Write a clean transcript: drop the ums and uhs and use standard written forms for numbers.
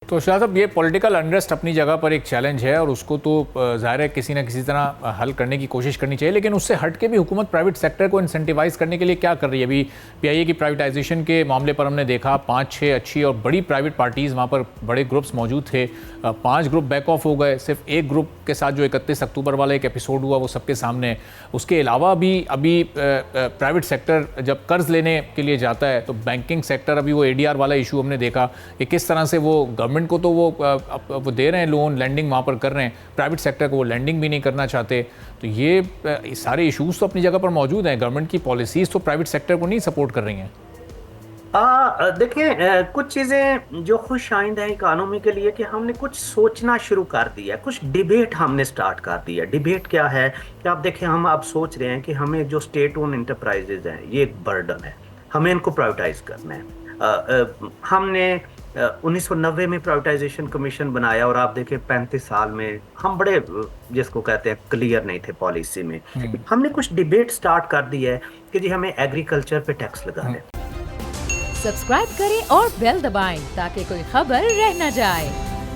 तो शाह साहब, ये पॉलिटिकल अनरेस्ट अपनी जगह पर एक चैलेंज है और उसको तो ज़ाहिर है किसी न किसी तरह हल करने की कोशिश करनी चाहिए, लेकिन उससे हट के भी हुकूमत प्राइवेट सेक्टर को इंसेंटिवाइज करने के लिए क्या कर रही है? अभी पीआईए की प्राइवेटाइजेशन के मामले पर हमने देखा 5-6 अच्छी और बड़ी प्राइवेट पार्टीज़, वहाँ पर बड़े ग्रुप्स मौजूद थे, 5 ग्रुप बैक ऑफ हो गए, सिर्फ एक ग्रुप के साथ जो 31 अक्टूबर वाला एक एपिसोड हुआ वो सबके सामने है। उसके अलावा भी अभी प्राइवेट सेक्टर जब कर्ज लेने के लिए जाता है तो बैंकिंग सेक्टर, अभी वो एडीआर वाला इशू हमने देखा कि किस तरह से वो गवर्नमेंट को तो वो दे रहे हैं लोन, लैंडिंग वहाँ पर कर रहे हैं, प्राइवेट सेक्टर को वो लैंडिंग भी नहीं करना चाहते। तो ये सारे इश्यूज तो अपनी जगह पर मौजूद हैं। गवर्नमेंट की पॉलिसीज़ तो प्राइवेट सेक्टर को नहीं सपोर्ट कर रही हैं। देखिए, कुछ चीज़ें जो खुश आइंद है इकानमी के लिए कि हमने कुछ सोचना शुरू कर दिया, कुछ डिबेट हमने स्टार्ट कर दिया। डिबेट क्या है कि आप देखिए, हम अब सोच रहे हैं कि हमें जो स्टेट ओन इंटरप्राइजेज हैं ये एक बर्डन है, हमें इनको प्राइवेटाइज करना है। हमने 1990 में प्राइवेटाइजेशन कमीशन बनाया और आप देखिए 35 साल में हम बड़े जिसको कहते हैं क्लियर नहीं थे पॉलिसी में। हमने कुछ डिबेट स्टार्ट कर दी है कि जी हमें एग्रीकल्चर पे टैक्स लगा दें। सब्सक्राइब करें और बेल दबाएं ताकि कोई खबर रह न जाए।